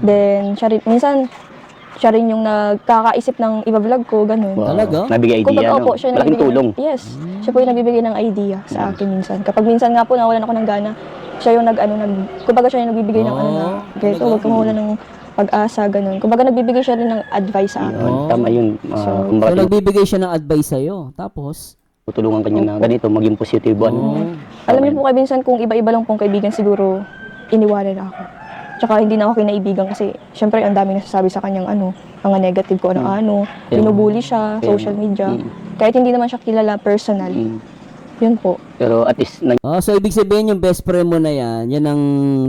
Then, siya rin yung nagkakaisip ng iba-vlog ko, ganun. Wow. Talaga? Nabigay idea, Kumbaga, no? opo, siya yung Malaking nagbibigay tulong. Yes, siya po yung nagbibigay ng idea sa akin minsan. Kapag minsan nga po nawalan ako ng gana, siya yung kumbaga siya yung nagbibigay ng ganito, talaga? huwag kang mawalan ng pag-asa, ganun. Kumbaga nagbibigay siya rin ng advice sa akin. Yun, tama yun. So, Kumbaga, So, nagbibigay siya ng advice sa'yo. Tapos? tutulungan ka niya na ganito, maging positibo. Ano? Alam niyo po kay minsan kung iba-iba lang pong kaibigan, siguro iniwanan ako. Tsaka hindi na ako kinaibigan kasi syempre ang daming nasasabi sa kanyang mga negative ko ano-ano. Binubuli siya, social media. Kahit hindi naman siya kilala personal. Yun po. Pero at least, So, ibig sabihin yung best friend mo na yan ang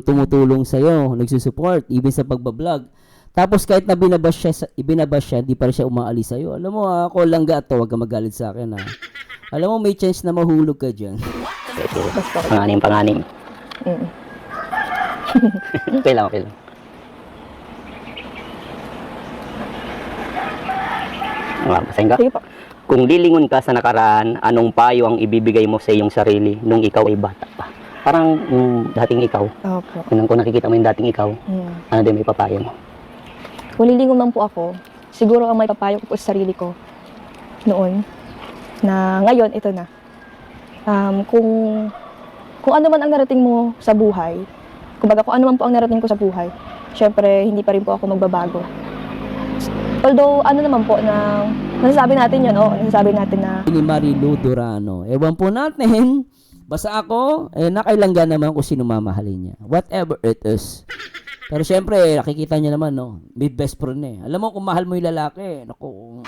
tumutulong sa'yo, nagsusupport, even sa pagbablog. Tapos kahit na ibinabash siya, di pa rin siya umaalis sa'yo. Alam mo, ako lang to, wag ka magalit sa akin ha. Alam mo, may chance na mahulog ka dyan. panganim. Okay lang. Basahin ka? Sige po. Kung lilingon ka sa nakaraan, anong payo ang ibibigay mo sa iyong sarili nung ikaw ay bata pa? Parang yung dating ikaw. Opo. Kung nakikita mo yung dating ikaw, ano din may papayo mo? Kung lilingon man po ako, siguro ang may papayo ko po sa sarili ko noon, na ngayon, ito na. Kung ano man ang narating mo sa buhay, kumbaga kung ano man po ang narating ko sa buhay, syempre hindi pa rin po ako magbabago. Although ano naman po na nasasabi natin yun, nasasabi natin na Ni Marilu Durano. Ewan po natin. Basta ako, nakailangan naman kung sino mamahalin niya. Whatever it is. Pero syempre, nakikita niya naman, no? May best friend Alam mo, kung mahal mo yung lalaki, naku.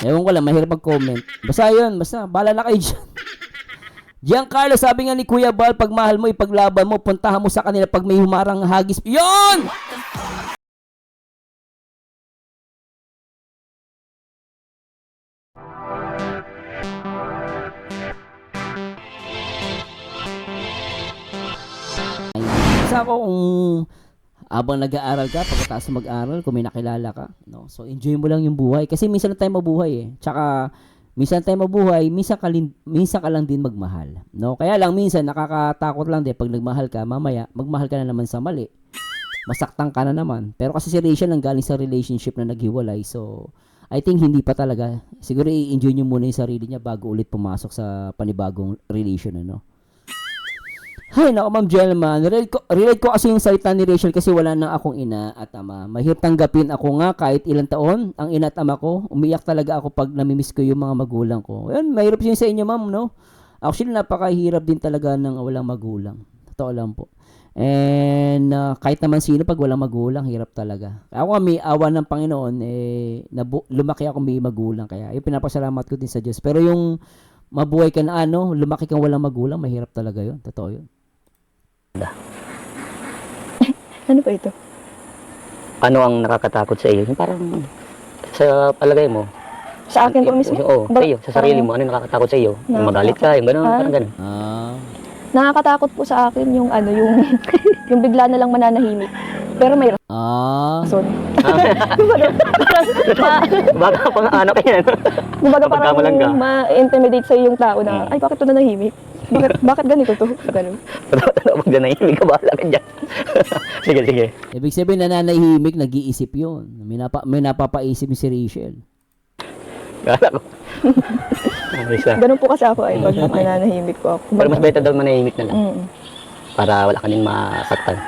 Ewan ko lang, mahirap mag-comment. Basta yun, bahala na kayo dyan. Giancarlo, sabi nga ni Kuya Bal, pag mahal mo, ipaglaban mo, puntahan mo sa kanila pag may humarang hagis. Yun! Sa ako kung habang nag-aaral ka, pagkatapos mag-aaral, kung may nakilala ka, no? So, enjoy mo lang yung buhay. Kasi minsan na tayo mabuhay Tsaka, minsan tayo mabuhay, minsan ka lang din magmahal. No? Kaya lang, minsan, nakakatakot lang din pag nagmahal ka, mamaya, magmahal ka na naman sa mali. Masaktan ka na naman. Pero kasi si Rachel nanggaling sa relationship na naghiwalay. So, I think hindi pa talaga. Siguro i-enjoy niyo muna yung sarili niya bago ulit pumasok sa panibagong relation, Hay, naku Ma'am Jelma, relate ko kasi yung salita ni Rachel kasi wala na akong ina at ama. Mahirap tanggapin ako nga kahit ilang taon, ang ina at ama ko, umiyak talaga ako pag namimiss ko yung mga magulang ko. Ayun, mahirap yun sa inyo Ma'am, no? Actually, napakahirap din talaga ng walang magulang. Totoo lang po. And kahit naman sino pag walang magulang, hirap talaga. Ako may awa ng Panginoon, lumaki ako may magulang. Kaya yung pinapasalamat ko din sa Diyos. Pero yung mabuhay ka na lumaki kang walang magulang, mahirap talaga yun. Totoo yun. ano po ito? Ano ang nakakatakot sa iyo? Yung parang sa palagay mo. Sa akin po mismo? Sa iyo, sa sarili mo. Ano yung nakakatakot sa iyo? Yung magalit ka, yung gano'n, parang gano'n. Nakakatakot po sa akin yung yung bigla na lang mananahimik. Pero may rason. Baka pang ano kaya. Kumbaga parang Kapagkamalang ka. ma-intimidate sa'yo yung tao na, ay bakit ito nanahimik? Bakit ganito to? Ganun. Pag nanahimik ka, bahala ka dyan. Sige. Ibig sabihin nananahimik, nag-iisip yun. May napapaisip si Rachel. Kala ko. Ganun po kasi ako ay pag mananahimik po ako. Pero mas better daw manahimik na lang. Para wala ka rin masaktan.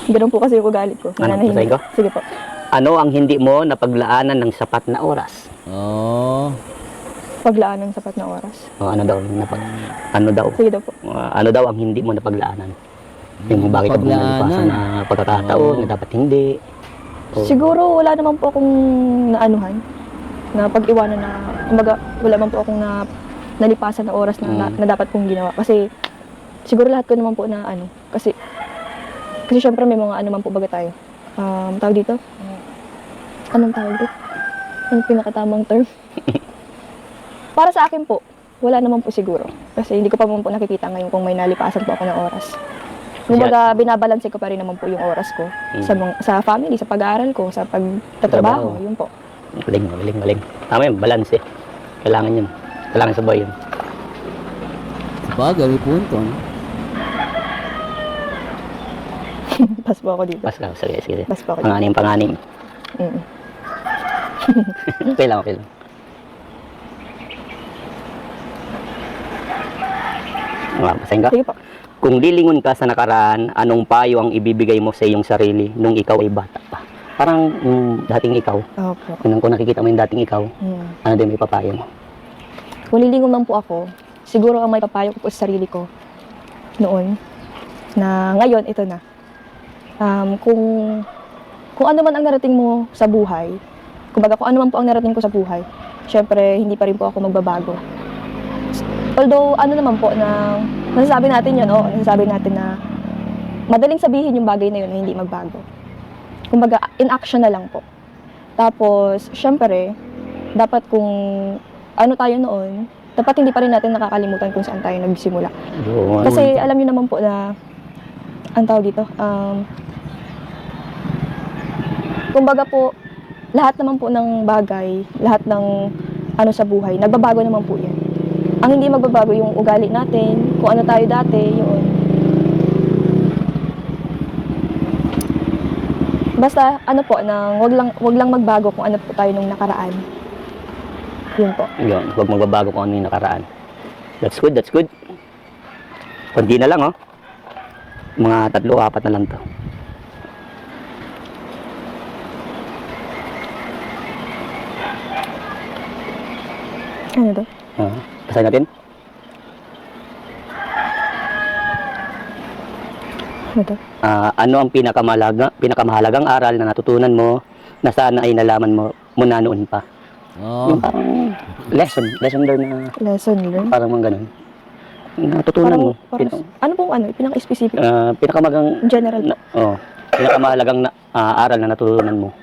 Ganun po kasi yung ugali ko. Basahin ko? Sige po. Ano ang hindi mo napaglaanan ng sapat na oras? Paglaan ng sapat na oras. Ano daw? Sige daw po. Ano daw ang hindi mo napaglaanan? Yung bakit ka nalipasan na pagkakataon na dapat hindi? Siguro wala naman po akong naanuhan na pag-iwanan na, kumbaga wala naman po akong nalipasan na oras na dapat kong ginawa. Kasi siguro lahat ko naman po na kasi syempre may mga man po baga tayo. Tawag dito? Anong tawag dito? Anong pinakatamang term? Para sa akin po, wala naman po siguro. Kasi hindi ko pa po nakikita ngayon kung may nalipasan po ako ng oras. Kumbaga, binabalanse ko pa rin naman po yung oras ko sa family, sa pag-aaral ko, sa pagtatrabaho, yun po. Galing. Tama yun, balance Kailangan yun. Kailangan sa buhay yun. Bagay, may punto. Pass po ako dito. Pas ka. Sige, sige. Pass po ako dito. Panganim, panganim. Mm. Okay lang, okay lang. Basahin ka? Sige po. Kung lilingon ka sa nakaraan, anong payo ang ibibigay mo sa iyong sarili nung ikaw ay bata pa? Parang yung dating ikaw, Opo. kung nakikita mo yung dating ikaw, Mm. ano din may papayo mo? Kung lilingon man po ako, siguro ang may papayo ko po sa sarili ko noon, na ngayon, ito na. Kung ano man ang narating mo sa buhay, kumbaga kung ano man po ang narating ko sa buhay, syempre, hindi pa rin po ako magbabago. Although, ano naman po na, nasasabi natin yun, nasasabi natin na madaling sabihin yung bagay na yun na hindi magbago. Kumbaga, in action na lang po. Tapos, syempre, dapat kung ano tayo noon, dapat hindi pa rin natin nakakalimutan kung saan tayo nagsimula. Yun. Kasi alam niyo naman po na, ang tawag dito, kumbaga po, lahat naman po ng bagay, lahat ng ano sa buhay, nagbabago naman po yan. Ang hindi magbabago yung ugali natin, kung ano tayo dati, yun. Basta, ano po, nang wag lang magbago kung ano po tayo nung nakaraan. Yun po. Yun, huwag magbabago kung ano yung nakaraan. That's good, that's good. Kundi na lang, oh. Mga 3-4 na lang to. Ano to? Basahin natin. Ano to? Ano ang pinakamahalagang aral na natutunan mo na sana ay nalaman mo muna noon pa? Oh. Yung parang lesson learned na Lesson learned? parang mga ganun. Natutunan mo. Ano pong ano? Pinaka-specific? General po. Pinakamahalagang aral na natutunan mo.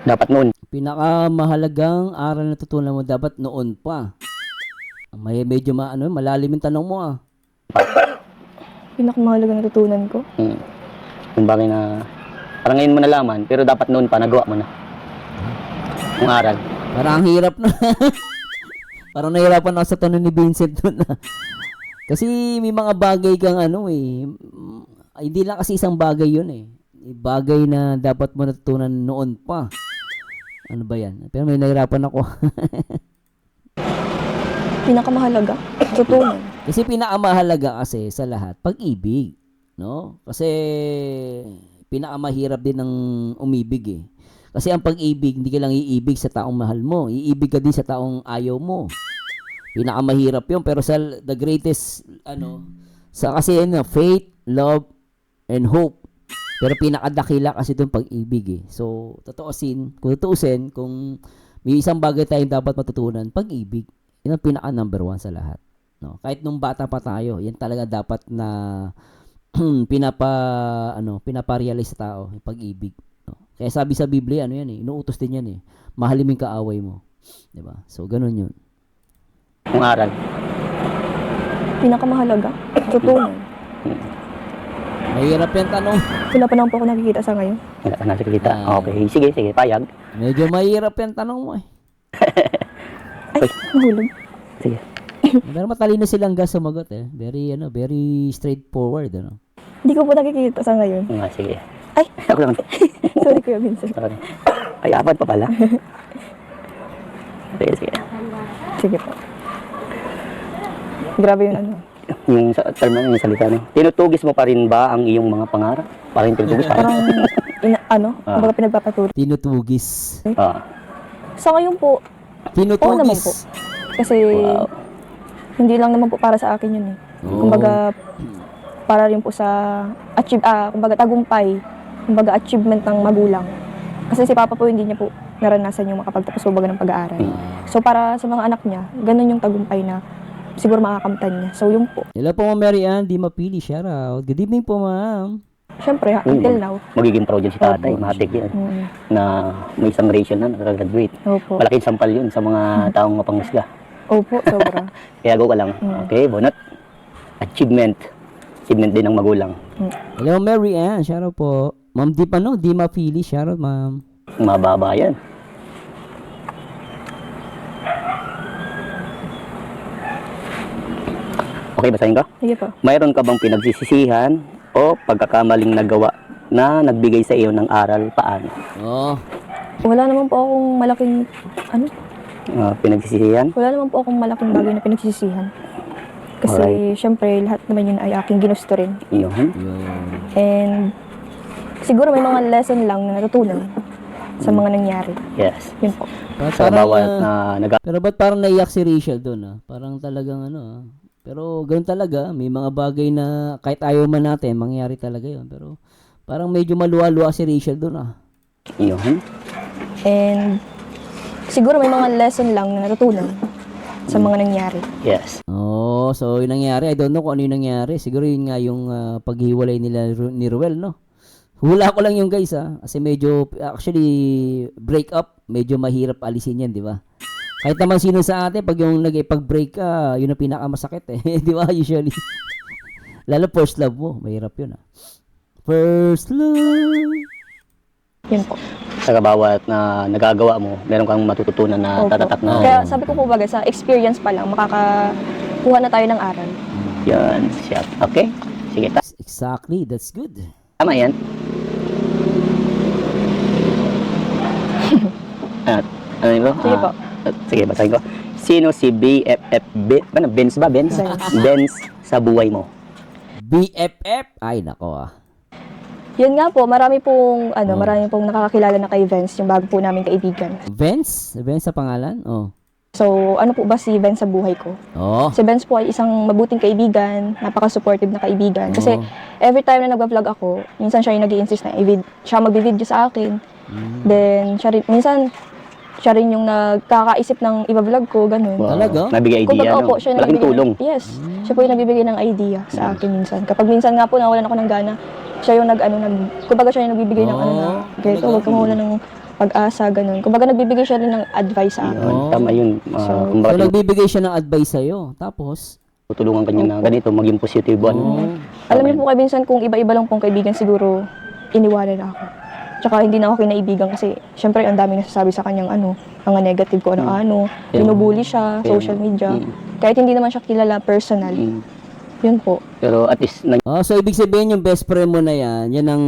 Dapat noon. Pinakamahalagang aral na tutunan mo dapat noon pa. Medyo malalim yung tanong mo ah. Pinakamahalagang natutunan ko? Yung bagay na parang ngayon mo nalaman, pero dapat noon pa, nagawa mo na. Yung aral. Parang ang hirap na. Parang nahirapan ako sa tanong ni Vincent doon na. Kasi may mga bagay kang hindi lang kasi isang bagay yun eh. Bagay na dapat mo natutunan noon pa. Ano ba yan? Pero may nahirapan ako. Pinakamahalaga? Tutunan. Kasi pinakamahalaga kasi sa lahat, pag-ibig. No? Kasi pinakamahirap din ng umibig eh. Kasi ang pag-ibig, hindi ka lang iibig sa taong mahal mo. Iibig ka din sa taong ayaw mo. Pinakamahirap yun. Pero the greatest, kasi faith, love, and hope. Pero pinakadakila kasi itong pag-ibig eh. So, tutuusin, kung may isang bagay tayong dapat matutunan, pag-ibig. Yun ang pinaka number 1 sa lahat. No? Kahit nung bata pa tayo, yan talaga dapat na pinaparealize sa tao, yung pag-ibig. No? Kaya sabi sa Biblia, inuutos din yan eh. Mahalin mo yung kaaway mo. Diba? So, ganun yun. Yung aral. Pinakamahalaga? Tutunan. Mahirap yung tanong. Wala pa naman po ako nakikita sa ngayon. Wala ka nasa kita. Okay, sige, payag. Medyo mahirap yung tanong mo eh. Ay, nahulog. Sige. Pero matalino silang sumagot eh. Very straightforward, Hindi ko po nakikita sa ngayon. Sige. Ay! Ako lang. Sorry, Kuya Vincent. Sorry. Ay, 4 pa pala. Sige. Sige po. Grabe yung Yung term yung salita, tinutugis mo pa rin ba ang iyong mga pangarap? Parang tinutugis pa rin. Parang, kumbaga pinagpapatuloy. Tinutugis. Sa ngayon po, oo naman po. Tinutugis. Kasi, hindi lang naman po para sa akin yun eh. Kumbaga, para rin po sa kumbaga tagumpay, kumbaga achievement ng magulang. Kasi si Papa po hindi niya po naranasan yung makapagtapos po baga ng pag-aaral. So para sa mga anak niya, ganun yung tagumpay na siguro makakamtan niya. So yun po. Hello po, Mary Ann. Di mapili. Shout out. Good evening po, ma'am. Siyempre, until now. Magiging proud yan si tatay. Matik yan. Na may isang ratio na nakagraduate. Opo. Malaking sampal yun sa mga taong mapangusga. Opo, sobra. Kaya go ka lang. Okay, bonot. Achievement din ng magulang. Hello, Mary Ann. Shout out po. Ma'am, di mapili. Shout out, ma'am. Mababa yan. Okay, basahin ka? Sige po. Mayroon ka bang pinagsisisihan o pagkakamaling nagawa na nagbigay sa iyo ng aral, paano? Oh, Wala naman po akong malaking, ano, Pinagsisihan? wala naman po akong malaking bagay na pinagsisisihan. Kasi, syempre, lahat naman yun ay aking ginusto rin. Yun. yun. And, siguro may mga lesson lang na natutunan sa mga nangyari. Yes. Yun po. Sa Parang, bawat ah, na pero ba't parang naiyak si Rachel doon ah? Parang talagang ano ah. Pero ganoon talaga, may mga bagay na kahit ayaw man natin, mangyayari talaga yun. Pero parang medyo maluwa-luwa si Rachel doon ah. Yun. And, siguro may mga lesson lang na natutunan sa mga nangyari. Yes. Oh, so yung nangyari, I don't know kung ano yung nangyari. Siguro yun nga yung paghiwalay nila ni Ruel, no? Hula ko lang yung guys kasi medyo, actually, break up, medyo mahirap alisin yan, di ba? Kahit naman sino sa atin, pag yung nag-break ka, yun ang pinakamasakit eh, di ba? Usually. Lalo first love mo, mahirap yun First love. Yun po. Sa bawat na nagagawa mo, meron kang matututunan na Opo. tatatak na. Kaya sabi ko po baga, sa experience pa lang, makakakuha na tayo ng aral. Yan. Siya. Okay? Sige. Exactly, that's good. Tama yan. Ano yun bro? Sige po. Sige, basahin ko. Sino si BFF? Benz ba? Benz? Benz sa buhay mo. BFF? Ay, nako Yun nga po, marami pong nakakakilala na kay Vince, yung bago po namin kaibigan. Vince? Vince sa pangalan? Oh. So, ano po ba si Vince sa buhay ko? Oh. Si Vince po ay isang mabuting kaibigan, napaka-supportive na kaibigan. Kasi Oh. every time na nagva-vlog ako, minsan siya yung nag-i-insist na siya magbi-video sa akin. Then, minsan, siya rin yung nagkakaisip ng iba-vlog ko, ganun. Talaga? Nabigay idea, Kumbaga, no? opo, siya yung Malaking nagbibigay- tulong. Yes. Siya po yung nagbibigay ng idea sa akin minsan. Kapag minsan nga po nawalan ako ng gana, siya yung kumbaga siya yung nagbibigay ng ganito, talaga? huwag ka mawalan ng pag-asa, ganun. Kumbaga nagbibigay siya rin ng advice sa akin. Yun, tama yun. So, Kumbaga, So, nagbibigay siya ng advice sa'yo. Tapos? tutulungan kanya na ganito, maging positibo. Ano? Alam niyo po kay minsan kung iba-iba lang pong kaibigan, siguro iniwanan na ako. Tsaka hindi na ako kinaibigan kasi syempre ang dami nasasabi sa kanyang mga negative ko ano-ano. Binubuli siya, social media. Kahit hindi naman siya kilala personally. Yun po. Pero at least, So, ibig sabihin yung best friend mo na yan ang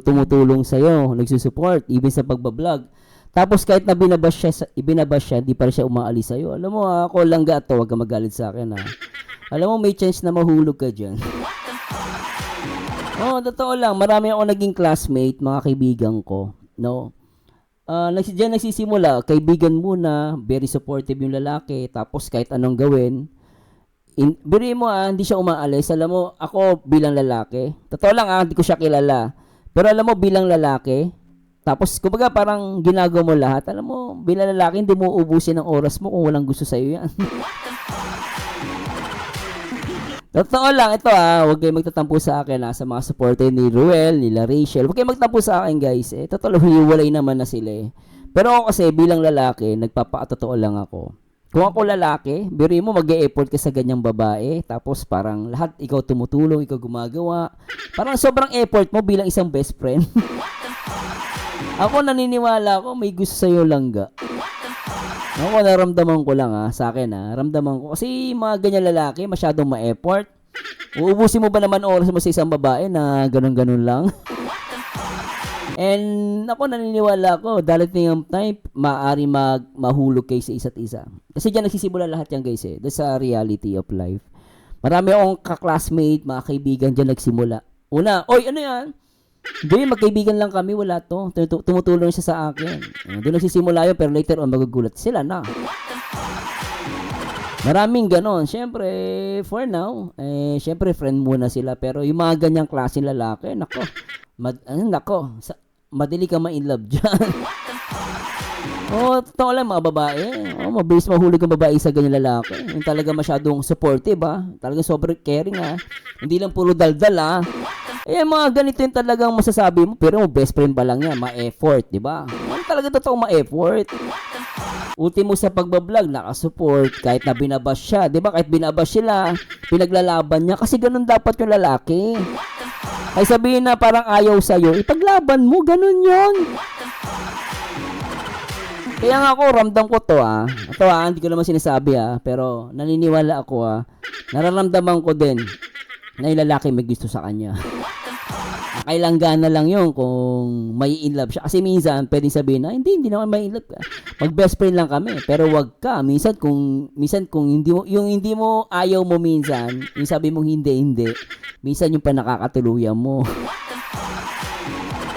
tumutulong sa'yo, nagsusupport, even sa pagbablog. Tapos kahit na ibinabash siya, di pa rin siya umaalis sa'yo. Alam mo ako lang gato, wag ka magalit sa akin Alam mo, may chance na mahulog ka dyan. Totoo lang, marami ako naging classmate, mga kaibigan ko, no? Diyan nagsisimula, kaibigan muna, very supportive yung lalaki, tapos kahit anong gawin, biri mo hindi siya umaalis. Alam mo, ako bilang lalaki, totoo lang hindi ko siya kilala. Pero alam mo, bilang lalaki, tapos kumbaga parang ginagawa mo lahat. Alam mo, bilang lalaki, hindi mo ubusin ang oras mo kung walang gusto sa'yo yan. Totoo lang, ito huwag kayo magtatampo sa akin sa mga supporter ni Ruel, nila Rachel. Huwag kayo magtampo sa akin guys. Totoo lang, hiwalay naman na sila Pero ako kasi bilang lalaki, nagpapakatotoo lang ako. Kung ako lalaki, biro mo mag-e-effort ka sa ganyang babae, tapos parang lahat ikaw tumutulong, ikaw gumagawa. Parang sobrang effort mo bilang isang best friend. Ako naniniwala ako, may gusto sa'yo langga. Ako naramdaman ko lang sa akin ramdaman ko. Kasi mga ganyan lalaki, masyadong ma-effort. Uubusin mo ba naman oras mo sa isang babae na ganun-ganun lang? And ako naniniwala ko, darating ang time, maaari mahulog kayo sa isa't isa. Kasi dyan nagsisimula lahat yan guys That's a reality of life. Marami akong ka-classmate, mga kaibigan dyan nagsimula. Una, oy ano yan? Doon magkaibigan lang kami, wala to. Tumutulong siya sa akin. Doon nagsisimula yun, pero later on magugulat sila na. Maraming ganon. Siyempre, for now, siyempre friend muna sila. Pero yung mga ganyang klase lalaki, nako, madali ka ma-in love dyan. Totoo lang mga babae. Mabilis mahulog ang babae sa ganyan lalaki. Yung talaga masyadong supportive Talagang sobrang caring Hindi lang puro daldal mga ganito yung talagang masasabi mo. Pero best friend pa lang yan. Ma-effort, di ba? Talaga totoo ma-effort. Ultimo sa pagbablog, nakasupport. Kahit na binabash siya. Di ba? Kahit binabash sila, pinaglalaban niya. Kasi ganun dapat yung lalaki. Ay sabihin na parang ayaw sa'yo, ipaglaban mo, ganun yon. Kaya nga ako, ramdam ko to Ito hindi ko naman sinasabi pero naniniwala ako nararamdaman ko din na yung lalaki may gusto sa kanya. Kailangan na lang yun kung may in love siya. Kasi minsan, pwedeng sabihin na, hindi naman may in love ka. Mag-best friend lang kami. Pero wag ka. Minsan kung hindi mo ayaw mo minsan, yung sabi mong hindi. Minsan yung pa nakakatuluyan mo.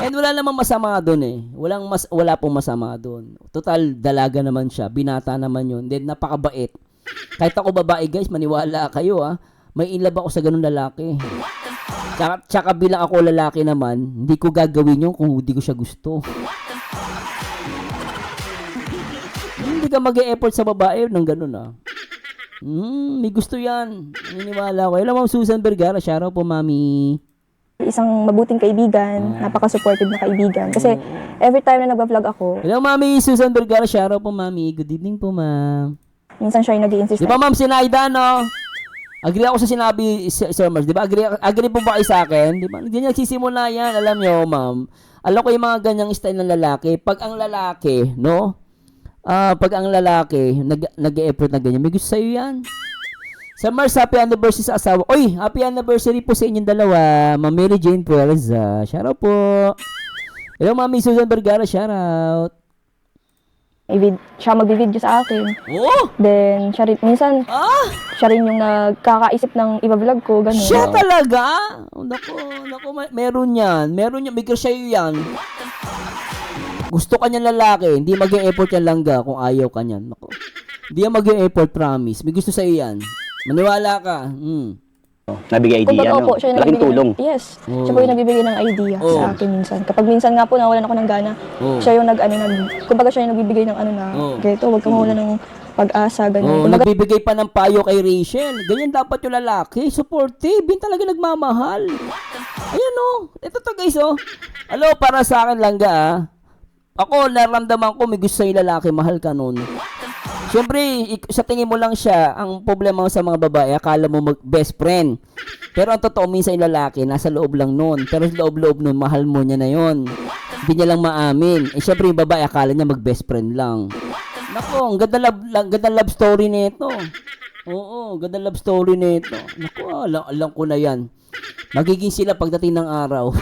And wala namang masama doon eh. Wala pong masama doon. Total, dalaga naman siya. Binata naman yun. Then, napakabait. Kahit ako babae guys, maniwala kayo may in love ako sa ganun lalaki. Tsaka bilang ako lalaki naman, hindi ko gagawin yun kung hindi ko siya gusto. Hindi ka mag-e-effort sa babae ng ganun may gusto yan. Naniniwala ko. Alam mo, Susan Vergara, shoutout po, mami. Isang mabuting kaibigan, napaka-supportive na kaibigan. Kasi every time na nag-vlog ako, Hello, mami. Susan Vergara, shoutout po, mami. Good evening po, ma'am. minsan siya yung nag-i-insist Di ba, ma'am, Sinaida, no? Agree ako sa sinabi, Sir Mars. Di ba? Agree po ba kayo sa akin? Di ba? Hindi nagsisimula yan. Alam nyo, ma'am. Alam ko yung mga ganyang style ng lalaki. Pag ang lalaki, no? Pag ang lalaki, nag-e-effort na ganyan, may gusto sa'yo yan. Sir Mars, happy anniversary sa asawa. Oy, happy anniversary po sa inyong dalawa. Ma'am Mary Jane Puerza. Shoutout po. Hello, Mami Susan Vergara. Shoutout. siya mag-video sa akin. Oh! Then, siya rin, minsan, siya rin yung nagkakaisip ng iba-vlog ko, ganun. Siya talaga? Oh, naku, meron yan. May crush sa'yo yan. Gusto ka niyan lalaki, hindi mag-e-effort yan langga kung ayaw ka niyan. Naku. Hindi yan mag-e-effort, promise. May gusto sa'yo yan. Maniwala ka. Nabigay idea, Kumbaga, no? opo, siya yung Laking nagbibigay- tulong. Yes. Siya po yung nagbibigay ng idea Oh. sa akin minsan. Kapag minsan nga po nawalan ako ng gana, Oh. siya yung kumbaga siya yung nagbibigay ng Oh. ganito, huwag ka mawalan ng pag-asa, ganun. Oh, Kumbaga, nagbibigay pa ng payo kay Rachel. Ganyan dapat yung lalaki. Supportive. Yun talaga nagmamahal. Ayan ito to guys Alo, para sa akin langga Ako, naramdaman ko may gusto sa'yo lalaki. Mahal ka nun. Siyempre, sa tingin mo lang siya, ang problema sa mga babae, akala mo best friend. Pero ang totoo, minsan yung lalaki, nasa loob lang nun. Pero sa loob-loob nun, mahal mo niya na yon. Hindi niya lang maamin. Siyempre, yung babae, akala niya mag-best friend lang. Nako, ang ganda love story nito. Oo, ganda love story nito. Nako, alam ko na yan. Magiging sila pagdating ng araw.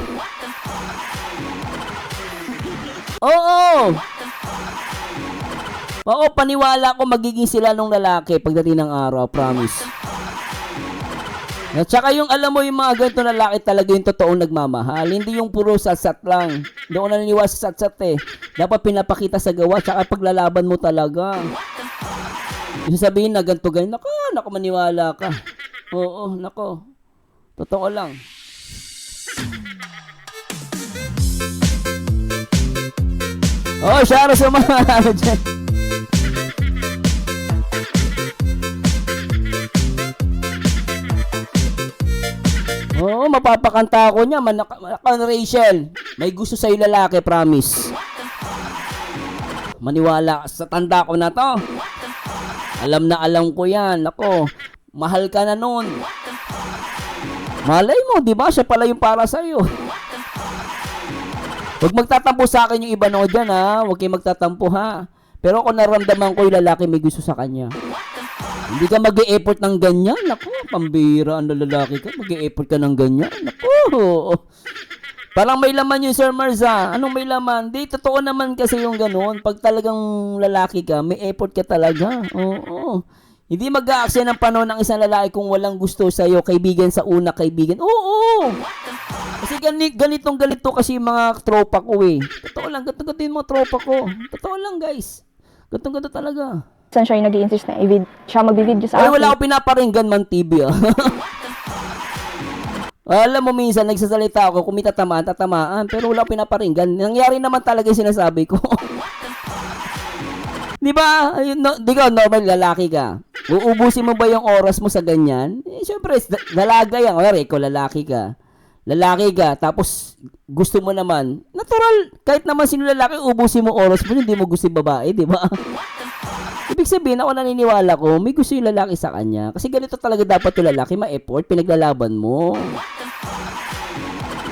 Oo! Oo, paniwala ko magiging sila nung lalaki pagdating ng araw, promise. At saka yung alam mo yung mga ganito lalaki talaga yung totoong nagmamahal. Hindi yung puro satsat lang. Hindi ako naniniwala sa satsat eh. Dapat pinapakita sa gawa tsaka paglalaban mo talaga. Yung sabihin na ganito ganyan, nako maniwala ka. Oo, nako. Totoo lang. Oh, shout out sa mga ano dyan. Oo, mapapakanta ako niya. Rachel, may gusto sa'yo lalaki, promise. Maniwala sa tanda ko na to. Alam na alam ko yan. Ako, mahal ka na nun. Malay mo, di ba? Siya pala yung para sa'yo. Huwag magtatampo sa akin yung iba no dyan ha. Huwag kayo magtatampo ha. Pero ako naramdaman ko yung lalaki may gusto sa kanya. Hindi ka mag-e-effort ng ganyan. Naku, pambira ang lalaki ka. Mag-e-effort ka ng ganyan. Naku. Parang may laman yun, Sir Marza. Anong may laman? Di, totoo naman kasi yung ganoon. Pag talagang lalaki ka, may effort ka talaga. Oo. Hindi mag-aaksaya ng panahon ng isang lalaki kung walang gusto sa'yo. Kaibigan sa una, kaibigan. Oo. Kasi ganito kasi yung mga tropa ko eh. Totoo lang, ganito yung mga tropa ko. Totoo lang guys. Ganito talaga. minsan siya yung nag-i-insist na siya mag-video sa Ay, akin. wala ako pinaparinggan man TV Alam mo minsan, nagsasalita ako, kung may tatamaan. Pero wala ako pinaparinggan. Nangyari naman talaga yung sinasabi ko. Di ba? Di ka, normal lalaki ka. Uubusin mo ba yung oras mo sa ganyan? Siyempre, dalaga yan. O, ikaw lalaki ka. Tapos gusto mo naman, natural, kahit naman sino lalaki, ubusin mo oras mo, hindi mo gusto yung babae, di ba? Ibig sabihin, ako naniniwala ko, may gusto yung lalaki sa kanya. Kasi ganito talaga dapat yung lalaki, ma-effort, pinaglalaban mo.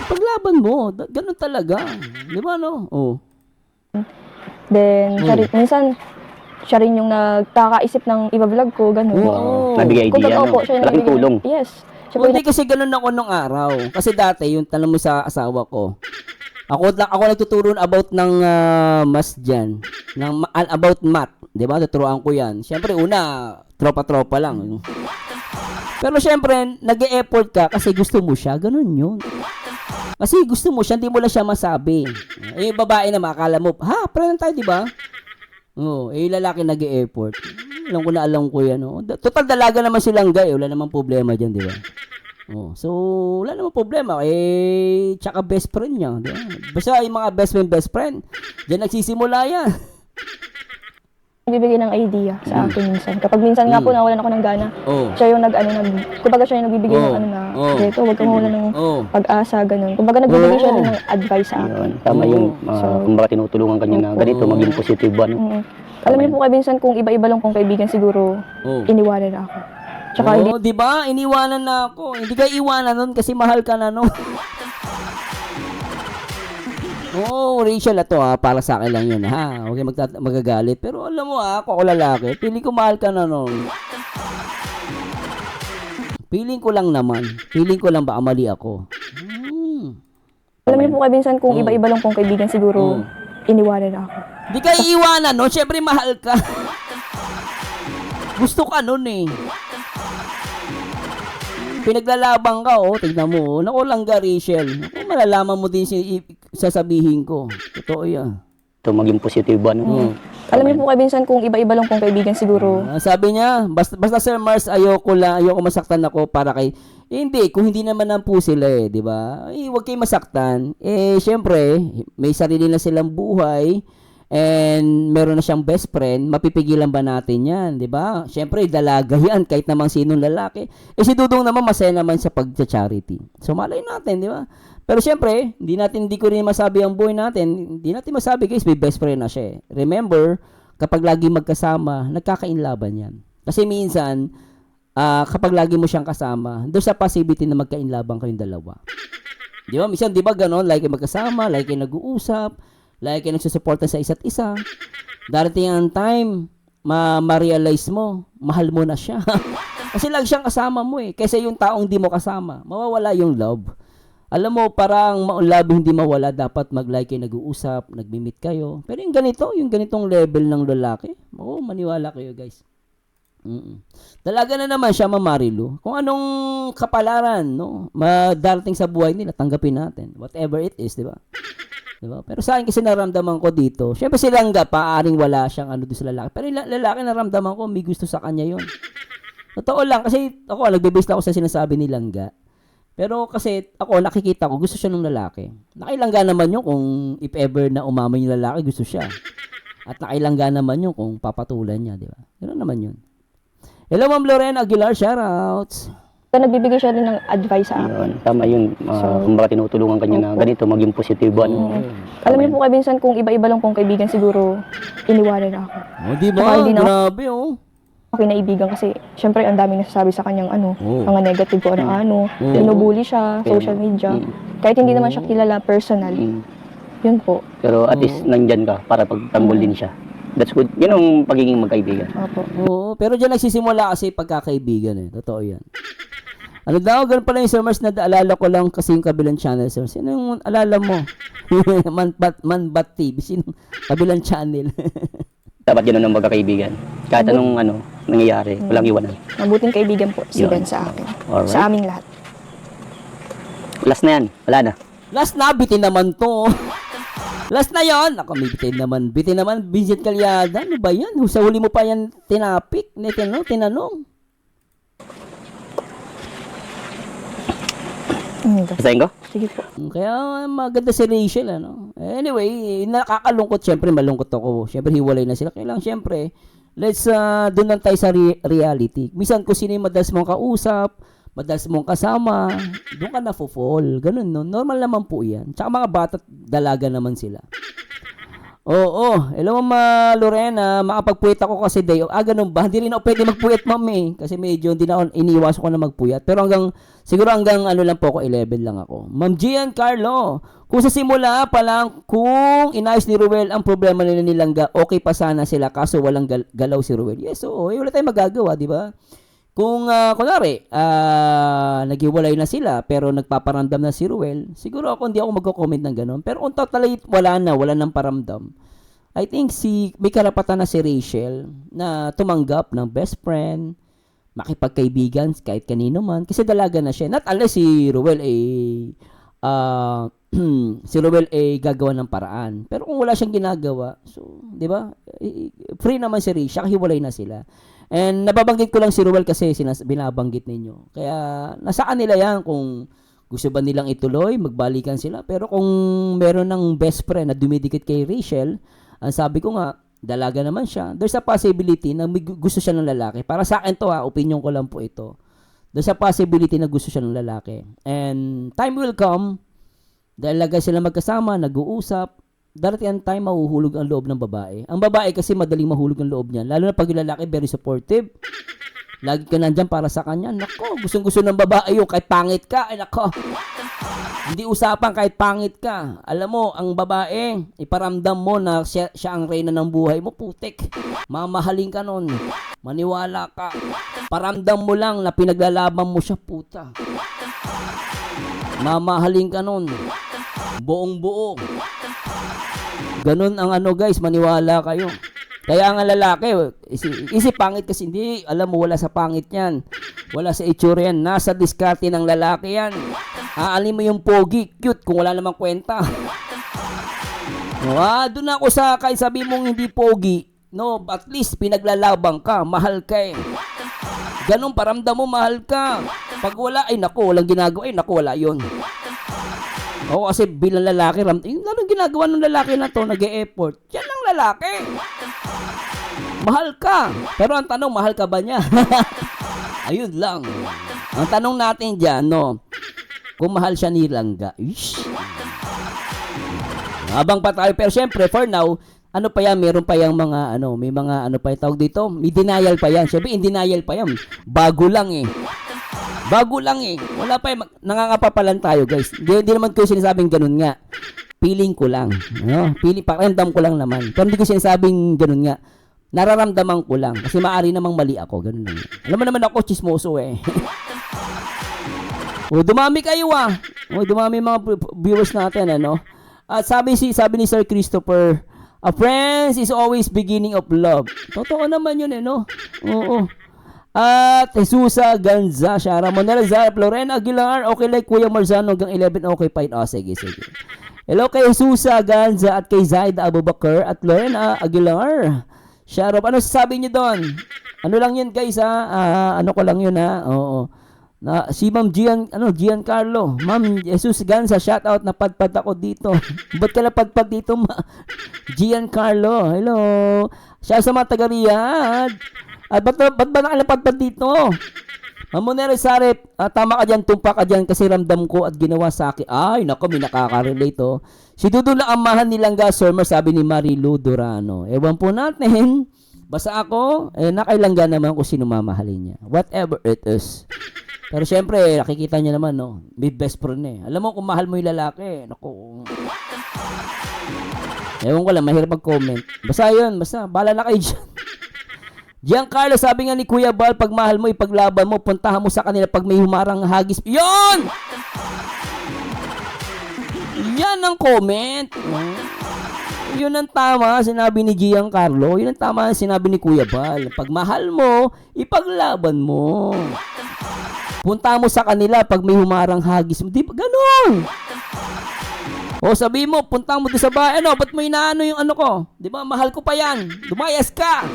Paglaban mo, ganun talaga. Di ba, no? Oh. Then, minsan, siya rin yung nagkakaisip ng iba-vlog ko, ganun. Oo. Nabigay idea, Kumbaga, no? opo, siya yung Laking nagbibigay- tulong. Yes. Siya po yung Hindi kasi ganun ako nung araw. Kasi dati, yung tanong mo sa asawa ko, ako nagtuturo about ng mas dyan. About math. Di ba? Tuturuan ko yan. Siyempre, una, tropa-tropa lang. Pero siyempre, nag-e-effort ka kasi gusto mo siya. Ganun yun. Kasi gusto mo siya, hindi mo lang siya masabi. Eh, babae na makakala mo, ha, pre lang tayo, di ba? Oo, eh, lalaki nag-e-effort. Alam ko yan. Oh. Total, dalaga naman silang gay. Wala namang problema dyan, di ba? Oh, so, wala namang problema. Eh, tsaka best friend niya. Di ba? Basta yung mga best friend, dyan nagsisimula yan. nagbibigay ng idea sa akin minsan. Kapag minsan nga po nawalan ako ng gana, Oh. siya yung kumbaga siya yung nagbibigay ng dito, huwag kang mawalan ng pag-asa, ganun. Kumbaga nagbibigay siya rin ng advice sa akin. Yun, tama yung, kumbaga tinutulungan kanya na ganito, maging positive ba, no? Alam niyo po kay minsan kung iba-iba lang kong kaibigan, siguro iniwanan na ako. Tsaka hindi, di ba? Iniwanan na ako. Hindi ka iwanan nun kasi mahal ka na nun. Rachel, ito para sa akin lang yun, ha? Huwag kayong magagalit. Pero alam mo, ako lalaki, feeling ko mahal ka na nun. Feeling ko lang naman. Feeling ko lang baka mali ako. alam niyo po kay minsan kung iba-iba lang kong kaibigan, siguro iniwanan na ako. Di ka iiwanan, no? Siyempre, mahal ka. Gusto ka nun, eh. Pinaglalabang ka, tignan mo. Naku lang ka, Rachel. Naku, malalaman mo din sasabihin ko. Totoo yan. Ito, maging positive ba, no? Alam niyo po kay minsan kung iba-iba lang kong kaibigan, siguro Sabi niya, basta Sir Mars, ayoko masaktan ako para kay... hindi, kung hindi naman po sila di ba? Huwag kayo masaktan. Syempre, may sarili na silang buhay and meron na siyang best friend, mapipigilan ba natin yan, di ba? Syempre, dalaga yan, kahit namang sinong lalaki. Si Dudong naman, masaya naman sa pag-charity. So, malay natin, di ba? Pero syempre, hindi ko rin masabi ang buhay natin. Hindi natin masabi, guys, may best friend na siya. Remember, kapag lagi magkasama, nagkakainlaban yan. Kasi minsan, kapag lagi mo siyang kasama, doon sa possibility na magkainlaban kayong dalawa. Di ba? Minsan, di ba ganon? Like magkasama, like nag-uusap, like nagsusuporta sa isa't isa. Darating ang time, ma-realize mo, mahal mo na siya. Kasi lagi siyang kasama mo Kaysa yung taong di mo kasama, mawawala yung love. Alam mo, parang love hindi mawala, dapat mag-like kayo, nag-uusap, nag-meet kayo. Pero yung ganitong level ng lalaki, maniwala kayo guys. Dalaga na naman siya, Marilu. Kung anong kapalaran, madarating sa buhay nila, tanggapin natin. Whatever it is, di ba? Diba? Pero sa akin kasi naramdaman ko dito, syempre si Langga, paaring wala siyang doon sa lalaki. Pero yung lalaki naramdaman ko, may gusto sa kanya yon. Totoo lang, kasi ako, nagbe-base ako sa sinasabi ni Langga. Pero kasi ako, nakikita ko, gusto siya ng lalaki. Nakilangga naman yun kung if ever na umaman yung lalaki, gusto siya. At nakilangga naman yun kung papatulan niya, di ba? Ganoon naman yun. Hello, Ma'am Lorena Aguilar, shoutouts. Nagbibigay siya rin ng advice sa akin. Yun, tama yun. Kumbaga tinutulungan kanya na ganito, maging positive ba, no? Alam niyo po kay minsan kung iba-iba lang kong kaibigan, siguro iniwanan na ako. Di ba? Saka hindi na Grabe, kinaibigan kasi syempre ang daming nasasabi sa kanyang mga negative ko binubuli siya, social media. Kahit hindi naman siya kilala personal. Yun po. Pero at least nandyan ka para pagtanggol din siya. That's good. Yun ang pagiging magkaibigan. Opo. Pero dyan nagsisimula kasi pagkakaibigan Totoo yan. Ano daw, ganun pala yung Sir Mars, na alala ko lang kasi yung kabilang channel, Sir. Sino yung alala mo? Manbat TV. Sino kabilang channel? Dapat ganun ang magkakaibigan. Kahit anong nangyayari, walang iwanan. Mabuting kaibigan po si Yun. Ben sa akin. Alright. Sa aming lahat. Last na yan. Wala na. Last na, bitin naman to. Last na yon. Ako, may bitin naman. Bitin naman, Vincent Calyada. Ano ba yan? Sa huli mo pa yan tinapik. Tinanong. Basahin ko? Sige po. Kaya maganda si Rachel, Anyway, nakakalungkot, syempre malungkot ako. Syempre hiwalay na sila. Kaya lang, syempre, let's doon lang tayo sa reality. Minsan kung sino yung madalas mong kausap, madalas mong kasama, doon ka na-fall. Ganun, no? Normal naman po yan. Tsaka mga bata, dalaga naman sila. Oo. Hello, Mama Lorena. Makapagpuyat ako kasi day off. Ganun ba? Hindi rin ako pwede magpuyat, ma'am Kasi medyo hindi na ako, iniiwasan ko na magpuyat. Pero siguro hanggang lang po ako, 11 lang ako. Ma'am Gian Carlo, kung sa simula pa lang, kung inayos ni Ruel ang problema nila nilang okay pa sana sila kaso walang galaw si Ruel. Yes, wala tayong magagawa, di ba? Kung kunwari, naghiwalay na sila pero nagpaparamdam na si Ruel, siguro ako hindi ako magko-comment ng ganun. Pero kung totally wala nang paramdam, I think may karapatan na si Rachel na tumanggap ng best friend, makipagkaibigan kahit kanino man kasi dalaga na siya. Not unless si Ruel si Ruel gagawa ng paraan. Pero kung wala siyang ginagawa, so, 'di ba? Free naman si Rachel, hiwalay na sila. And nababanggit ko lang si Ruel kasi binabanggit ninyo. Kaya nasa kanila yan kung gusto ba nilang ituloy, magbalikan sila. Pero kung meron ng best friend na dumidikit kay Rachel, ang sabi ko nga, dalaga naman siya. There's a possibility na may gusto siya ng lalaki. Para sa akin to opinion ko lang po ito. There's a possibility na gusto siya ng lalaki. And time will come, dahil lagay sila magkasama, nag-uusap, darating ang time mahuhulog ang loob ng babae. Ang babae kasi madaling mahulog ang loob niya. Lalo na pag yung lalaki very supportive. Lagi ka nandyan para sa kanya. Nako, gustong-gusto ng babae yun. Kahit pangit ka, ay nako. Hindi usapan kahit pangit ka. Alam mo, ang babae, iparamdam mo na siya ang reyna ng buhay mo. Putik. Mamahalin ka nun. Maniwala ka. Paramdam mo lang na pinaglalaban mo siya, puta. Mamahalin ka nun. Buong buo. Ganun ang guys, maniwala kayo. Kaya ang lalaki, isip pangit kasi hindi, alam mo, wala sa pangit yan. Wala sa itsura yan. Nasa diskarte ng lalaki yan. Aalin mo yung pogi, cute, kung wala namang kwenta. Doon ako sa kahit sabi mong hindi pogi, no, at least pinaglalabang ka, mahal ka eh. Ganun, paramdam mo, mahal ka. Pag wala, ay naku, walang ginagawa, ay naku, wala yun. Oo, kasi bilang lalaki, anong ginagawa ng lalaki na to, nag-e-effort? Yan ang lalaki. Mahal ka. Pero ang tanong, mahal ka ba niya? Ayun lang. Ang tanong natin dyan, no, kung mahal siya ni Langga. Ish. Habang pa tayo, pero syempre, for now, ano pa yan, meron pa yung mga, may mga, pa yung tawag dito, may denial pa yan. Syempre, in denial pa yan. Bago lang eh. Wala pa nangangapapalan tayo, guys. Hindi naman ko sinasabing ganun nga. Feeling ko lang. Pakiramdam ko lang naman. Pero hindi ko sinasabing ganun nga. Nararamdaman ko lang. Kasi maaari namang mali ako. Ganun lang. Alam mo naman ako, chismoso eh. Dumami kayo dumami mga viewers natin, At sabi ni Sir Christopher, a friends is always beginning of love. Totoo naman yun, Oo. At Jesusa Ganza, Shara Monel Zarp, Lorena Aguilar, okay like Kuya Marzano hanggang 11, okay fine. Sige. Hello kay Jesusa Ganza at kay Zaida Abubakar at Lorena Aguilar. Shara, ano sasabi niyo doon? Ano lang yun guys ano ko lang yun oo. Na si Ma'am Giancarlo. Ma'am Jesus Ganza, shout out, na padpad ako dito. Ba't ka na padpad dito, Giancarlo? Hello. Siya sa mga taga-Riyadh. At ba't ba nakalapadpad dito? Mamunero Sarep, tama ka dyan, tumpak ka dyan kasi ramdam ko at ginawa sa akin. Ay, nako, may nakaka-relate Si Dudu na amahan nilang Gasormer, sabi ni Marilu Durano. Ewan po natin. Basta ako, nakailangga naman kung sino mamahalin niya. Whatever it is. Pero syempre, nakikita niya naman, may best friend Alam mo, kung mahal mo yung lalaki, nako. Ewan ko lang, mahirap mag-comment. Basta yun, bahala na kayo dyan. Giancarlo, sabi nga ni Kuya Bal, pag mahal mo, ipaglaban mo, puntahan mo sa kanila pag may humarang hagis. Yon! Yan ang comment. Yun ang tama, sinabi ni Giancarlo. Yun ang tama, sinabi ni Kuya Bal. Pag mahal mo, ipaglaban mo. Punta mo sa kanila pag may humarang hagis mo. Di ba? Ganun! O sabi mo, punta mo doon sa bahay. Ba't mo inaano yung ko? Di ba? Mahal ko pa yan. Dumayas ka!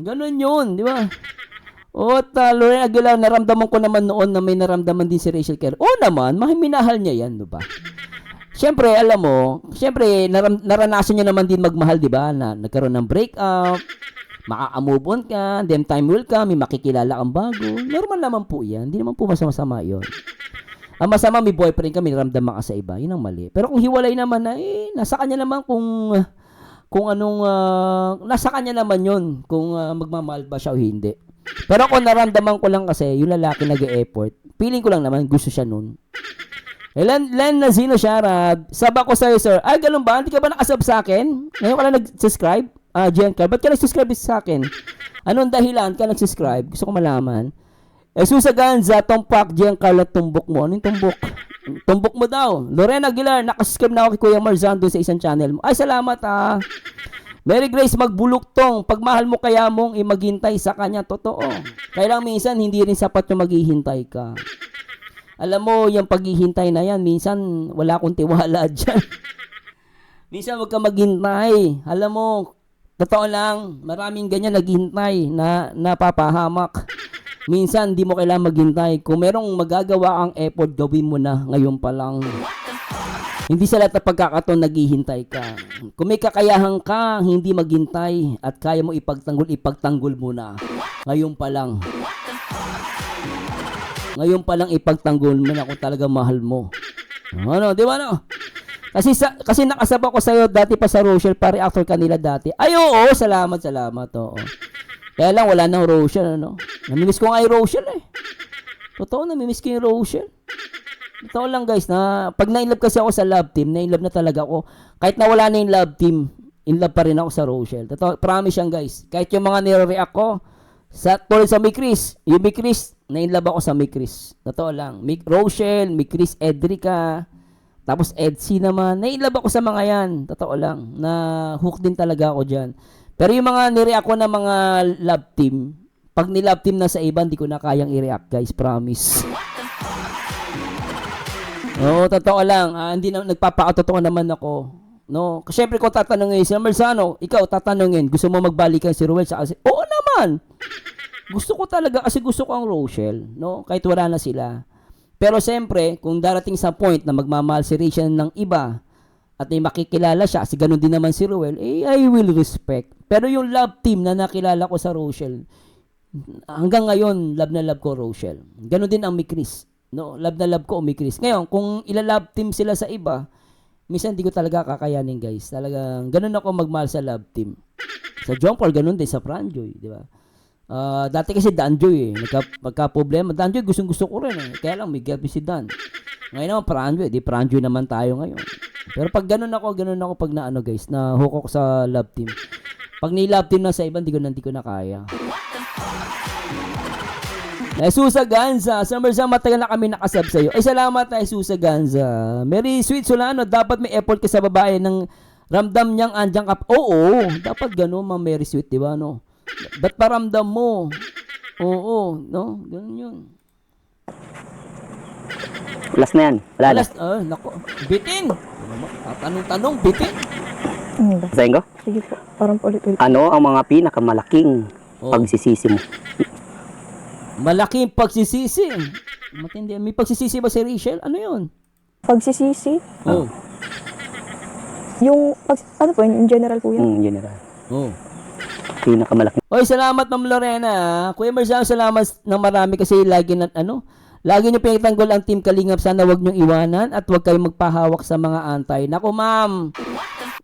Ganun yun, di ba? Lorena Aguilar, naramdaman ko naman noon na may naramdaman din si Rachel Kerr. Naman, minahal niya yan, di ba? Siyempre, alam mo, naranasan niya naman din magmahal, di ba? Na nagkaroon ng breakup, maka-move on ka, then time will come, may makikilala kang bago. Normal naman po yan, hindi naman po masama yun. Ang masama, may boyfriend ka, may naramdaman ka sa iba, yun ang mali. Pero kung hiwalay naman na, nasa kanya naman kung anong nasa kanya naman yun kung magmamahal ba siya o hindi. Pero kung naramdaman ko lang kasi yung lalaki nag-e-effort, feeling ko lang naman gusto siya nun. Len Nazino Sharab, sub ako sa'yo, sir. Ay, ganun ba? Hindi ka ba nakasub sa akin? Ngayon ka lang nag-subscribe? Giancarlo, ba't ka nag-subscribe sa akin? Anong dahilan ka nag-subscribe? Gusto ko malaman. Jesus Aganza, Tompak, Jiang Carla, tumbok mo. Anong tumbok? Tumbok mo daw. Lorena Aguilar, nakasubscribe na ako kay Kuya Marzan doon sa isang channel mo. Ay, salamat ah. Mary Grace Magbuluktong, pagmahal mo kaya mong maghintay sa kanya, totoo. Kaya lang minsan hindi rin sapat yung maghihintay ka. Alam mo, yung paghihintay na yan, minsan wala akong tiwala dyan. Minsan wag ka maghintay. Alam mo, totoo lang, maraming ganyan naghihintay na napapahamak. Minsan di mo kailangan maghintay. Kung merong magagawa kang effort, gawin mo na ngayon pa lang. Hindi sa lahat ng pagkakataon naghihintay ka. Kung may kakayahan ka, hindi maghintay at kaya mo ipagtanggol mo na. Ngayon pa lang. Ngayon pa lang ipagtanggol mo na kung talaga mahal mo. Ano, di ba no? Kasi nakasaba ko sa'yo dati pa sa Rochelle, pa-reactor kanila dati. Ay, oo, salamat, oo. Kaya lang, wala nang Rochelle, ano? Namimiss ko nga yung Rochelle, eh. Totoo, namimiss ko yung Rochelle. Totoo lang guys, na pag na-inlove kasi ako sa love team, na-inlove na talaga ako. Kahit na wala na yung love team, in love pa rin ako sa Rochelle. Totoo, promise yan guys. Kahit yung mga nire-react ko, tulad sa Mick Chris, yung Mick Chris, na-inlove ako sa Mick Chris. Totoo lang. Rochelle, Mick Chris, Edrica, tapos Edsy naman. Na-inlove ako sa mga yan. Totoo lang. Na hook din talaga ako dyan. Pero yung mga nire-react ko na mga love team, pag ni-love team na sa iba, hindi ko na kayang i-react guys, promise. Oo, totoo lang. Hindi na nagpapakatotoo naman ako. No, kasi syempre ko tatanungin si Marzano, ikaw tatanungin, gusto mo magbalikan si Ruel sa kasi? Oo naman. Gusto ko talaga kasi gusto ko ang Rochelle, no? Kahit wala na sila. Pero syempre, kung darating sa point na magmamahal si Rachel ng iba at may makikilala siya, kasi ganun din naman si Ruel, I will respect. Pero yung love team na nakilala ko sa Rochelle, hanggang ngayon, love na love ko Rochelle. Ganun din ang Mick Chris. No, love na love ko o Mick Chris. Ngayon, kung ilalove team sila sa iba, minsan hindi ko talaga kakayanin guys. Talagang ganun ako magmahal sa love team. Sa John Paul, ganun din sa Franjoy, di ba? Dati kasi Danjoy magka-problema. Danjoy gusto ko rin eh. Kaya lang may gap si Dan. Ngayon naman Franjoy, di Franjoy naman tayo ngayon. Pero pag ganun ako pag naano guys, na hook ako sa love team. Pag ni-love team na sa iba, hindi ko na kaya. Jesus Aganza, sa Marzan, matagal na kami nakasab sa'yo. Ay, salamat na Jesus Aganza. Mary Sweet Solano, dapat may effort ka sa babae ng ramdam niyang andyang ka. Oo, dapat gano'n, Ma'am Mary Sweet, di ba, no? Ba't paramdam mo? Oo, no? Ganun yun. Last na yan. Wala na. Last, nako, bitin. Tanong, bitin. Basahin ko? Sige po, parang ulit-ulit. Ano ang mga pinakamalaking pagsisisi mo? Malaking pagsisisi. Matindi. May pagsisisi ba si Rachel? Ano yun? Pagsisisi? Oh. Yung, ano po, in general po yan? General. Oh. Pinakamalaki. Oy, salamat Ma'am Lorena. Kuya Marzano, salamat ng marami kasi lagi niyo pinagtanggol ang Team Kalingap. Sana wag niyong iwanan at wag kayong magpahawak sa mga antay. Naku, ma'am.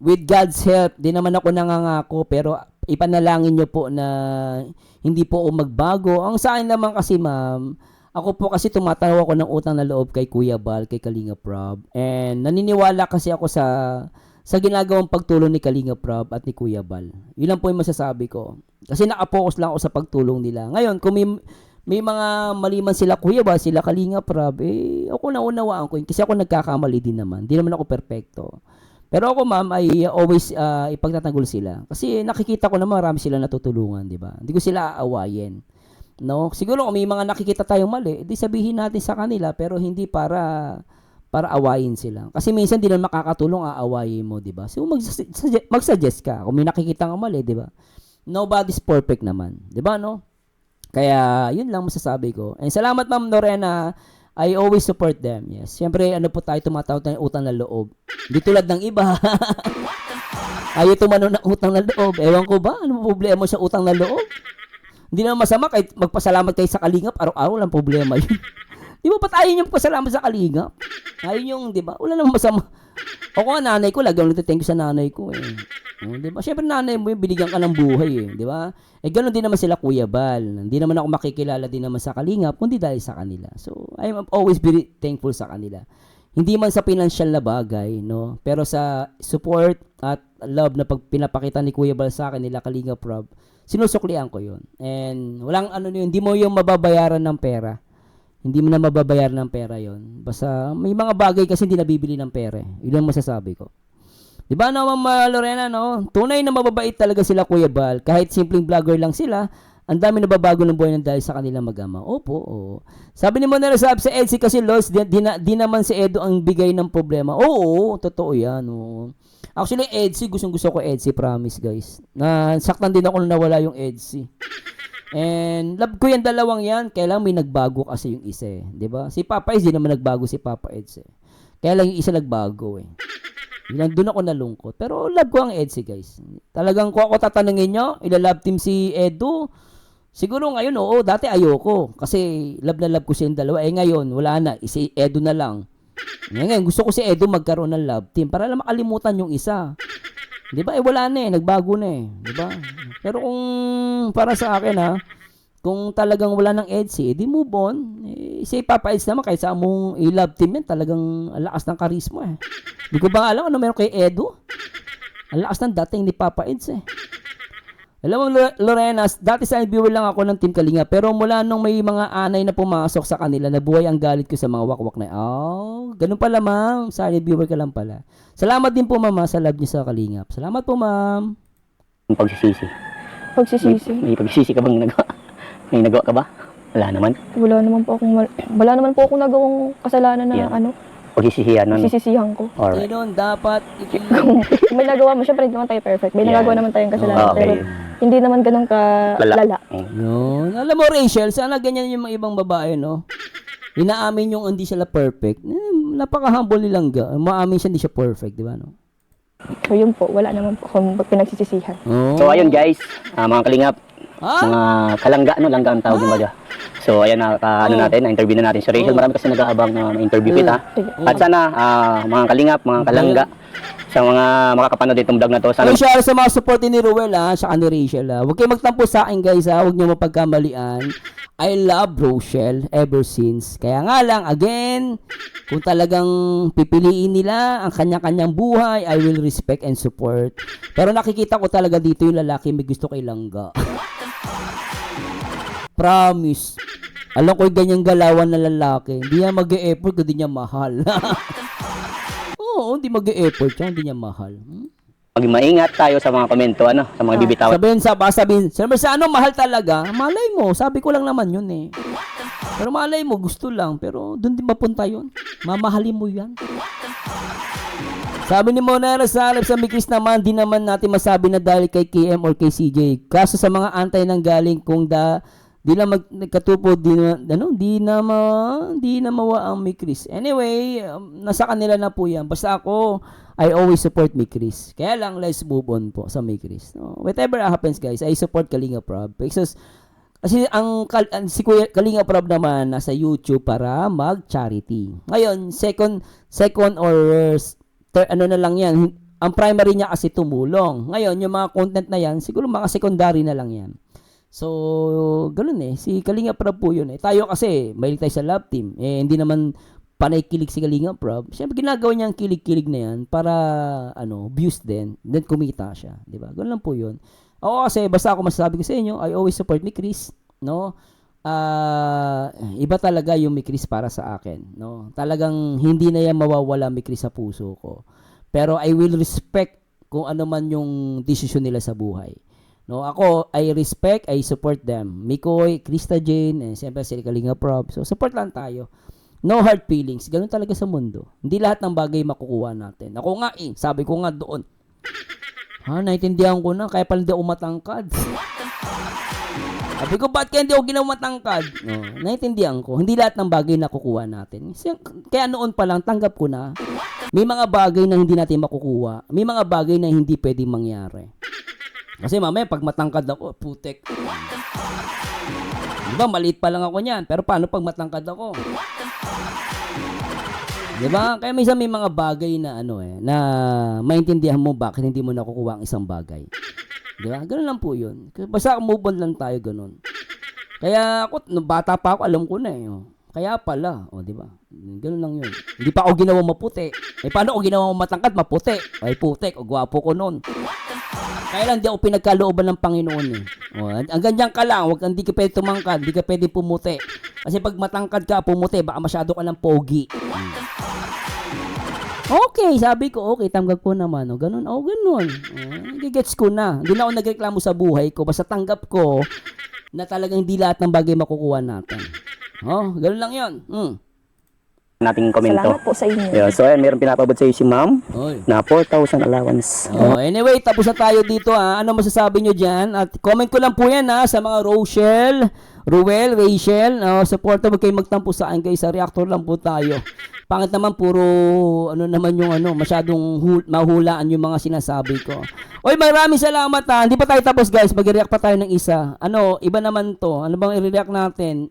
With God's help, di naman ako nangangako pero ipanalangin niyo po na hindi po ako magbago. Ang sa akin naman kasi, ma'am, ako po kasi tumatawa ako ng utang na loob kay Kuya Bal, kay Kalingap Rob. And naniniwala kasi ako sa ginagawang pagtulong ni Kalingap Rob at ni Kuya Bal. Yun lang po yung masasabi ko. Kasi nakapokus lang ako sa pagtulong nila. Ngayon, kung may mga maliman sila Kuya Bal, sila Kalingap Rob, ako naunawaan ko yun. Kasi ako nagkakamali din naman. Di naman ako perfecto. Pero ako, ma'am, ay always ipagtatanggol sila. Kasi nakikita ko na marami sila natutulungan, di ba? Hindi ko sila aawayin. No? Siguro kung may mga nakikita tayong mali, di sabihin natin sa kanila, pero hindi para awayin sila. Kasi minsan di na makakatulong, aawayin mo, di ba? So mag-suggest ka kung may nakikita kang mali, di ba? Nobody's perfect naman, di ba, no? Kaya yun lang masasabi ko. And salamat, Ma'am Lorena. I always support them. Yes. Siyempre, po tayo tumatawag ng utang na loob. Hindi tulad ng iba. Ayaw tumano ng utang na loob. Ewan ko ba? Ano problema mo sa utang na loob? Hindi naman masama kahit magpasalamat kayo sa Kalingap. Araw-araw lang problema yun. Di ba ba't ayaw niyong pasalamat sa Kalingap? Ayaw niyong, di ba? Wala namang masama. Ako nga, nanay ko, lagi ako nagtithank you sa nanay ko eh. Di ba? Siyempre nanay mo yung binigyan ka ng buhay eh. Di ba? Ganoon din naman sila Kuya Bal. Hindi naman ako makikilala din naman sa Kalingap, kundi dahil sa kanila. So, I'm always very thankful sa kanila. Hindi man sa financial na bagay, no? Pero sa support at love na pag pinapakita ni Kuya Bal sa akin, nila Kalinga Prab, sinusuklian ko yun. And walang ano yun, hindi mo yung mababayaran ng pera. Hindi mo na mababayaran ng pera yon. Basta may mga bagay kasi hindi nabibili ng pera. Yun ang masasabi ko. Di ba no, Ma'am Lorena, no? Tunay na mababait talaga sila, Kuya Bal. Kahit simpleng vlogger lang sila, ang dami na babago ng buhay ng dahil sa kanilang mag-ama. Opo, oo. Sabi ni Monera Sab sa Edsy kasi, Los, di naman si Edo ang bigay ng problema. Oo, totoo yan. Oo. Actually, Edsy, gustong-gusto ko Edsy, promise, guys. Saktan din ako nung nawala yung Edsy. And love ko yung dalawang yan. Kaya lang may nagbago kasi yung isa eh. Diba? Si Papa Eds, di naman nagbago si Papa Eds eh. Kaya lang yung isa nagbago eh. Doon ako nalungkot. Pero love ko ang Edsy, guys. Talagang kung ako tatanungin nyo, ilalove team si Edo. Siguro ngayon, oo, dati ayoko. Kasi love na love ko siya yung dalawa. Eh ngayon, wala na. Si Edo na lang. Ngayon, gusto ko si Edo magkaroon ng love team para lang makalimutan yung isa. Di ba? Eh wala na eh. Nagbago na eh. Di ba? Pero kung para sa akin ha, kung talagang wala ng Edsy, edi move on. Si Papa Eds naman, kahit sa mong i-love team yan, talagang lakas ng karisma eh. Di ko ba alam ano meron kay Edo? Ang lakas ng dating ni Papa Eds eh. Alam mo, Lorena, dati sa viewer lang ako ng Team Kalinga, pero mula nung may mga anay na pumasok sa kanila, nabuhay ang galit ko sa mga wakwak na, ganun pala ma'am, silent viewer ka lang pala. Salamat din po mama sa love niyo sa Kalingap. Salamat po ma'am. Yung pagsisisi. Pagsisisi. May pagsisisi ka bang nagawa? May nagawa ka ba? Wala naman. Wala naman po akong nagawang kasalanan na Yeah. Pagsisisihan nun. sisisihan ko. Alright. Ganun, dapat Kung may nagawa mo, syempre hindi naman tayo perfect. May Yeah. nagagawa naman tayong kasalanan. Okay. Pero hindi naman ganun kalala. Yun. Alam mo, Rachel, sana ganyan yung mga ibang babae, no? Inaamin yung hindi sila perfect. Napaka-humble nilang maamin siya hindi siya perfect, di ba, no? So yun po, wala naman po akong pinagsisisihan. Oh. So ayun guys, mga kalingap, Ah? mga kalangga, langga ang tawag yung baga. So ayan natin, na-interview na natin si Rachel. Marami kasi nag-aabang na ma-interview kita. Sige. At sana, mga kalingap, mga kalangga, sa mga makakapanood itong vlog na to, sana Ano siya sa mga support ni Ruel sa ni Rachel Huwag kayo magtampo sa akin guys Huwag niyo mapagkamalian. I love Rochelle ever since. Kaya nga lang, again, kung talagang pipiliin nila ang kanya-kanyang buhay, I will respect and support. Pero nakikita ko talaga dito yung lalaki may gusto kay Langga. Promise. Alam ko yung ganyang galawan na lalaki. Hindi niya mag-e-effort kundi niya mahal. Oo, hindi mag-e-effort siya, hindi niya mahal. maging maingat tayo sa mga komento, sa mga bibitawan. Sabihin, sa mahal talaga, malay mo, sabi ko lang naman yun eh. Pero malay mo, gusto lang, pero doon din mapunta yun. Mamahalin mo yan. Sabi ni Monera Saleb sa Mikis naman, di naman natin masabi na dahil kay KM or kay CJ. Kaso sa mga antay nang galing kung di na nagkatupo, di na mawa ang Mikris. Anyway, nasa kanila na po yan. Basta ako, I always support Mikris. Kaya lang, let's move on po sa Mikris. No? Whatever happens guys, I support Kalinga Prab. Kasi si Kalinga Prab naman nasa YouTube para mag-charity. Ngayon, second or na lang yan. Ang primary niya kasi tumulong. Ngayon, yung mga content na yan, siguro mga secondary na lang yan. So, ganun eh. Si Kalinga Prab po yun eh. Tayo kasi, mahilig tayo sa love team. Hindi naman panay kilig si Kalinga Prab. Siyempre, ginagawa niya ang kilig-kilig na yan para, views din. Then, kumita siya. Diba? Ganun lang po yun. Ako kasi, basta ako masasabi ko sa inyo, I always support ni Chris. No? Iba talaga yung mi Chris para sa akin. No? Talagang hindi na yan mawawala mi Chris sa puso ko. Pero I will respect kung ano man yung desisyon nila sa buhay. No, ako, I respect, I support them. Mikoy, Krista Jane, siyempre si Kalinga Prab. So, support lang tayo. No hard feelings. Ganun talaga sa mundo. Hindi lahat ng bagay makukuha natin. Ako nga sabi ko nga doon. Naintindihan ko na, kaya pala hindi ako matangkad. Sabi ko, ba't kaya hindi ako ginawa matangkad? No, naintindihan ko. Hindi lahat ng bagay nakukuha natin. Kaya noon pa lang, tanggap ko na. May mga bagay na hindi natin makukuha. May mga bagay na hindi pwedeng mangyari. Kasi mamaya pag matangkad ako, putek. Diba, maliit pa lang ako niyan. Pero paano pag matangkad ako? Diba? Kaya may mga bagay na na maintindihan mo bakit hindi mo nakukuha ang isang bagay. Diba? Ganun lang po yun. Basta move on lang tayo ganun. Kaya ako, nung bata pa ako, alam ko na eh. Kaya pala, diba? Ganun lang yun. Hindi pa ako ginawa maputi. Eh, paano ako ginawa matangkad, maputi? Ay, putik, o gwapo ko nun. Kaya lang, di ako pinagkalooban ng Panginoon eh. O, ang ganyan ka lang, hindi ka pwede tumangkad, hindi ka pwede pumuti. Kasi pag matangkad ka, pumuti, baka masyado ka ng pogi. Okay, sabi ko, okay, tanggap ko naman. O, ganun, ganun. Gigets ko na. Hindi na ako nagreklamo sa buhay ko, basta tanggap ko na talagang hindi lahat ng bagay makukuha natin. Ganun lang yun. Nating komento. Salamat po sa inyo. Yeah, so ayan, meron pinapabot sa iyo si ma'am Oy. na 4,000 allowance. Anyway, tapos na tayo dito ha. Ano masasabi nyo dyan? At comment ko lang po yan ha sa mga Ruel, Rachel. Supporter, huwag kayo magtampo sa akin kayo. Sa reactor lang po tayo. Pangit naman, puro masyadong mahulaan yung mga sinasabi ko. Oy, maraming salamat ha. Hindi pa tayo tapos guys. Mag-react pa tayo ng isa. Iba naman to. Ano bang i-react natin?